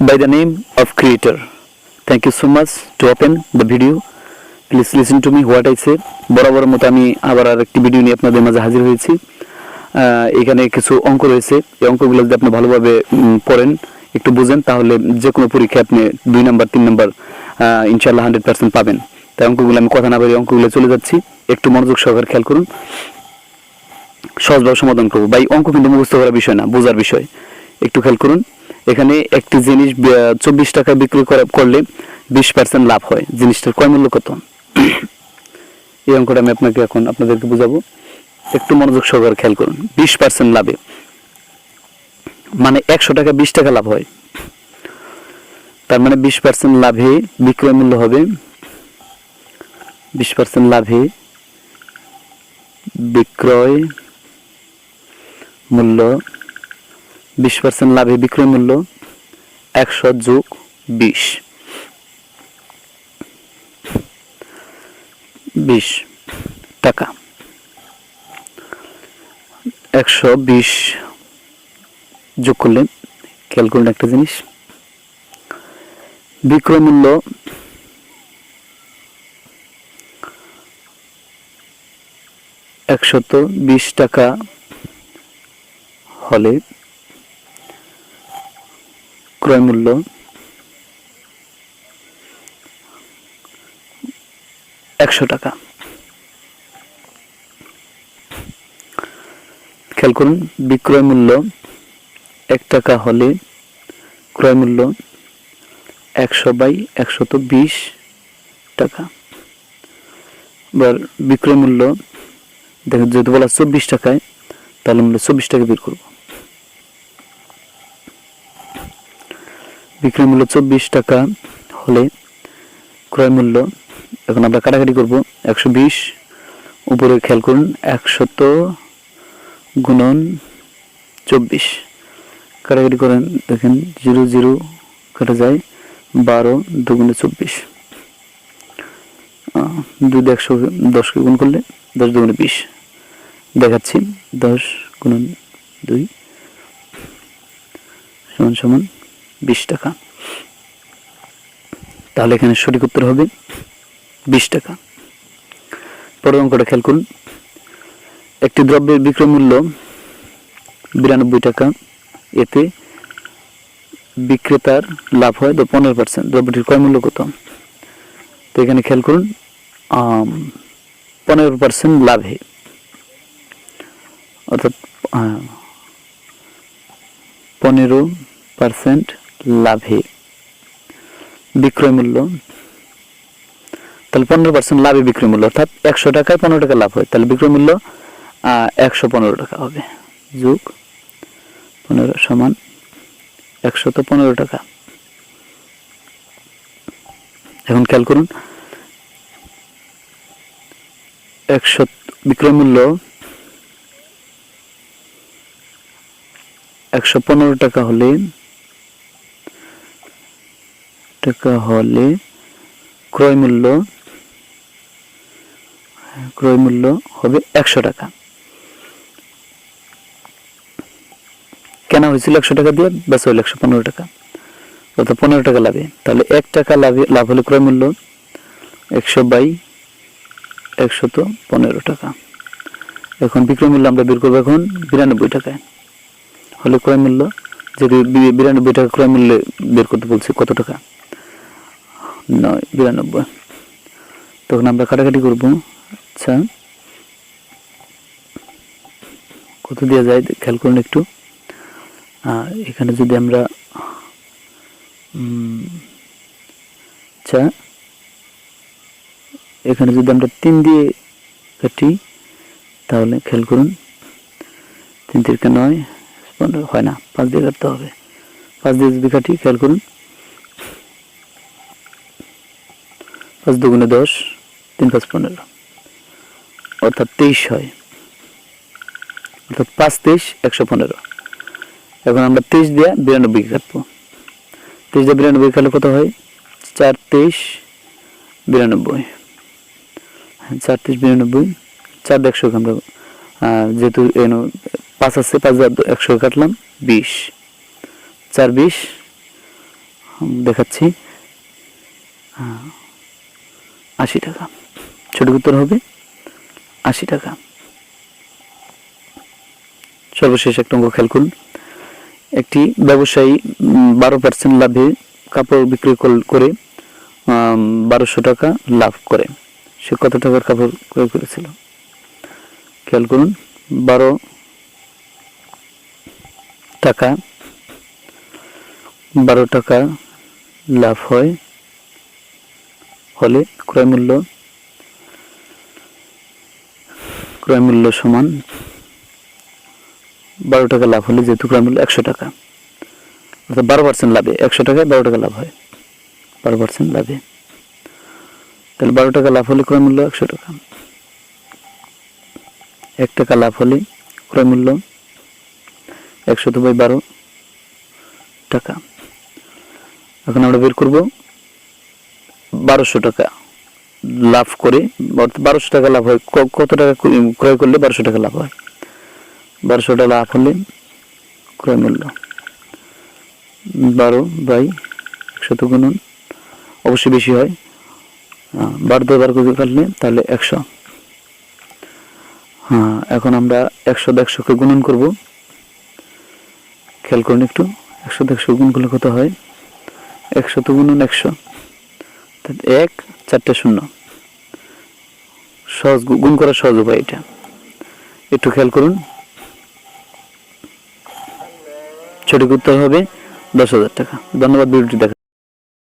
by the name of creator. Thank you so much to open the video. Please listen to me what I say. বরাবর মতো আমি আবার আরেকটি video নিয়ে আপনাদের মাঝে হাজির হয়েছি। এখানে কিছু অঙ্ক রয়েছে, এই অঙ্কগুলো যদি আপনি ভালোভাবে পড়েন, একটু বুঝেন, তাহলে যে কোনো পরীক্ষায় আপনি 2 নাম্বার 3 নাম্বার ইনশাআল্লাহ 100% পাবেন। তাই অঙ্কগুলো আমি কথা না বলে অঙ্কগুলো চলে যাচ্ছি, একটু মনোযোগ সহকারে খেয়াল করুন। সহজভাবে সমাধান করব। ভাই অঙ্ক কিন্তু মুখস্থ করার বিষয় না, বোঝার বিষয়। একটু খেয়াল করুন, এখানে একটি জিনিস 24 টাকায় বিক্রি করলে 20% লাভ হয়। জিনিসটার ক্রয় মূল্য কত? এই অঙ্কটা আমি আপনাদেরকে বোঝাবো, একটু মনোযোগ সহকারে খেয়াল করুন। 20% লাভে মানে 100 টাকা 20 টাকা লাভ হয়, তার মানে 20% লাভে বিক্রয় মূল্য হবে 20% লাভে বিক্রয় মূল্য 20% লাভে বিক্রয় মূল্য 100 যোগ 20 টাকা। 120 যোগ করলে খেয়াল করুন একটা জিনিস, বিক্রয় মূল্য 120 টাকা হলে ক্রয় মূল্য 100 টাকা। খেয়াল করুন, বিক্রয় মূল্য 1 টাকা হলে ক্রয় মূল্য 100/120 টাকা। এবার বিক্রয় মূল্য দেখেন, যদি বলা 24 টাকায়, তাহলে আমরা 24 টাকা বের করব। বিক্রয় মূল্য 24 টাকা হলে ক্রয় মূল্য, এখন আমরা কাটাকাটি করব। 120 উপরে খেয়াল করুন, 100 গুণন 24 কাটাকাটি করেন, দেখেন 0 0 কাটা যায়, 12 2 24, 2 দিয়ে 110কে গুণ করলে 10 2 20 দেখাচ্ছি। 10 গুণন 2 সমান 20 টাকা। তাহলে এখানে সঠিক উত্তর হবে 20 টাকা। পরের অঙ্কটা খেয়াল করুন, একটি দ্রব্যের বিক্রয় মূল্য 92 টাকা, এতে বিক্রেতার লাভ হয় 15%। দ্রব্যটির ক্রয় মূল্য কত? তো এখানে খেয়াল করুন, 15% লাভে, অর্থাৎ 15% লাভে বিক্রয় মূল্য, তাহলে 15% লাভে বিক্রয় মূল্য, অর্থাৎ 100 টাকায় 15 টাকা লাভ হয়, তাহলে বিক্রয় মূল্য 115 টাকা হবে, যোগ 15 সমান 115 টাকা। এখন খেয়াল করুন, 100 বিক্রয় মূল্য 115 টাকা হলে ক্রয় মূল্য হবে 100 টাকা। কেনা হয়েছিল 100 টাকা দিয়ে, বেচা হলো 115 টাকা, অর্থাৎ 15 টাকা লাভে। তাহলে 1 টাকা লাভ হলে ক্রয় মূল্য 100/115 টাকা। এখন বিক্রয় মূল্য আমরা বের করবো এখন 92 টাকায় হলে ক্রয় মূল্য, যদি 92 টাকা ক্রয় মূল্যে বের করতে বলছি, কত টাকা? 92। তখন আমরা কাটাকাটি করব। আচ্ছা, কত দেওয়া যায় খেয়াল করুন একটু। এখানে যদি আমরা এখানে যদি আমরা 3 দিয়ে কাটি, তাহলে খেয়াল করুন 3 3 9 15 হয় না, 5 দিয়ে কাটতে হবে। 5 দিয়ে যদি কাটি, খেয়াল করুন 5 2 10, 3 5 15, অর্থাৎ 23 হয়, অর্থাৎ 5 23 115। এখন আমরা 23 দিয়ে 92 কাটবো। 23 দিয়ে 92 কাটলে কত হয়? 4 23 92, 4 23 92, 4 দিয়ে 100 আমরা যেহেতু 5 আছে, 5 দিয়ে 100 কাটলাম 20, 4 20 দেখাচ্ছি। 80 টাকা। সঠিক উত্তর হবে 80 টাকা। সর্বশেষ একটা অঙ্ক খেয়াল করুন। একটি ব্যবসায়ী 12% লাভে কাপড় বিক্রি করে 1200 টাকা লাভ করে। সে কত টাকার কাপড় ক্রয় করেছিল? খেয়াল করুন, 12 টাকা লাভ হয় হলে ক্রয় মূল্য সমান 12 টাকা লাভ হলে যেহেতু ক্রয় মূল্য 100 টাকা, অর্থাৎ 12% লাভে 100 টাকায় 12 টাকা লাভ হয়, 12% লাভে, তাহলে 12 টাকা লাভ হলে ক্রয় মূল্য 100 টাকা। 1 টাকা লাভ হলে ক্রয় মূল্য 100/12 টাকা। এখন আমরা বের করব 1200 টাকা লাভ করে, 1200 টাকা লাভ হয়, কত টাকা ক্রয় করলে 1200 টাকা লাভ হয়? 1200 টাকা লাভ হলে ক্রয় মূল্য 12/100 গুণন, অবশ্যই বেশি হয়, 12 দিয়ে 12 করে কাটলে তাহলে 100। এখন আমরা 100 দিয়ে 100 কে গুণন করব। খেয়াল করুন একটু, 100 দিয়ে 100 গুণ করলে কত হয়? 100 গুণন 100, 1 4টে 0। সহজ গুণ করা সহজ উপায় এটা, একটু খেয়াল করুন। সঠিক উত্তর হবে 10,000 টাকা। ধন্যবাদ ভিডিওটি দেখার।